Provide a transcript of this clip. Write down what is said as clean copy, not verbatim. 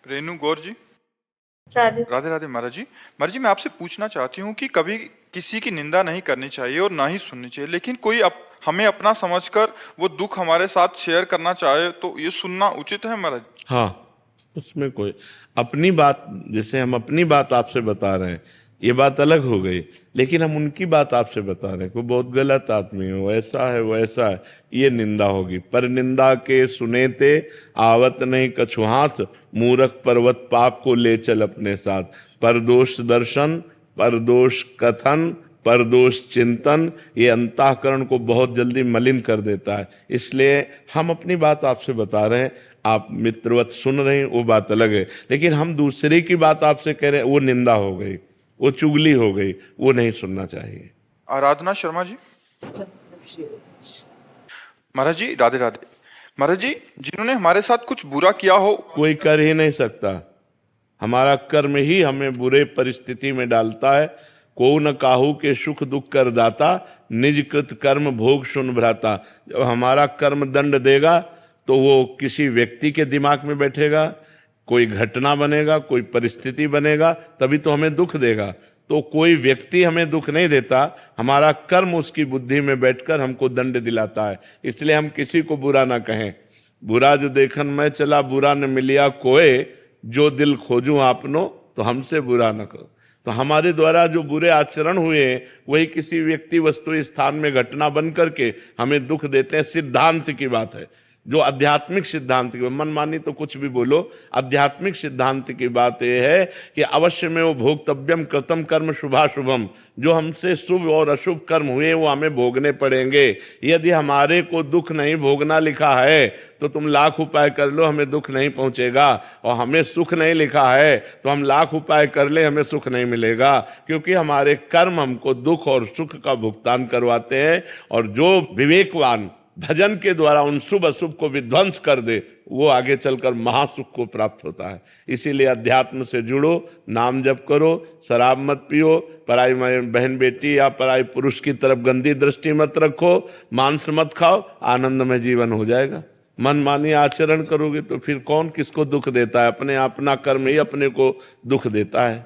रेनू गौर जी। राधे। राधे राधे महाराज जी। महाराज जी, मैं आपसे पूछना चाहती हूँ कि कभी किसी की निंदा नहीं करनी चाहिए और ना ही सुननी चाहिए, लेकिन कोई हमें अपना समझकर वो दुख हमारे साथ शेयर करना चाहे तो ये सुनना उचित है महाराज? हाँ, उसमें कोई अपनी बात, जैसे हम अपनी बात आपसे बता रहे हैं, ये बात अलग हो गई, लेकिन हम उनकी बात आपसे बता रहे हैं, कोई बहुत गलत आदमी है, वैसा है वैसा है, ये निंदा होगी। पर निंदा के सुने ते आवत नहीं कछु हाथ, मूरख पर्वत पाप को ले चल अपने साथ। परदोष दर्शन, परदोष कथन, परदोष चिंतन, ये अंतःकरण को बहुत जल्दी मलिन कर देता है। इसलिए हम अपनी बात आपसे बता रहे हैं, आप मित्रवत सुन रहे हैं, वो बात अलग है, लेकिन हम दूसरे की बात आपसे कह रहे हैं, वो निंदा हो गई, वो चुगली हो गई, वो नहीं सुनना चाहिए। आराधना शर्मा जी। महाराज जी राधे राधे। महाराज जी, जिन्होंने हमारे साथ कुछ बुरा किया हो, कोई कर ही नहीं सकता, हमारा कर्म ही हमें बुरे परिस्थिति में डालता है। को न काहू के सुख दुख कर दाता, निज कृत कर्म भोग सुन भ्राता। जब हमारा कर्म दंड देगा तो वो किसी व्यक्ति के दिमाग में बैठेगा, कोई घटना बनेगा, कोई परिस्थिति बनेगा, तभी तो हमें दुख देगा। तो कोई व्यक्ति हमें दुख नहीं देता, हमारा कर्म उसकी बुद्धि में बैठकर हमको दंड दिलाता है। इसलिए हम किसी को बुरा ना कहें। बुरा जो देखन मैं चला, बुरा न मिलिया कोय, जो दिल खोजूं आपनो तो हमसे बुरा न करो। तो हमारे द्वारा जो बुरे आचरण हुए वही किसी व्यक्ति वस्तु स्थान में घटना बन करके हमें दुख देते हैं। सिद्धांत की बात है, जो आध्यात्मिक सिद्धांत की, मनमानी तो कुछ भी बोलो, आध्यात्मिक सिद्धांत की बात यह है कि अवश्य में वो भोक्तव्यम कृतम कर्म शुभाशुभम, जो हमसे शुभ और अशुभ कर्म हुए वो हमें भोगने पड़ेंगे। यदि हमारे को दुख नहीं भोगना लिखा है तो तुम लाख उपाय कर लो, हमें दुख नहीं पहुंचेगा, और हमें सुख नहीं लिखा है तो हम लाख उपाय कर ले, हमें सुख नहीं मिलेगा, क्योंकि हमारे कर्म हमको दुख और सुख का भुगतान करवाते हैं। और जो विवेकवान भजन के द्वारा उन शुभ अशुभ को विध्वंस कर दे, वो आगे चलकर महासुख को प्राप्त होता है। इसीलिए अध्यात्म से जुड़ो, नाम जप करो, शराब मत पियो, पराई बहन बेटी या पराई पुरुष की तरफ गंदी दृष्टि मत रखो, मांस मत खाओ, आनंद में जीवन हो जाएगा। मनमानी आचरण करोगे तो फिर कौन किसको दुख देता है? अपना कर्म ही अपने को दुख देता है।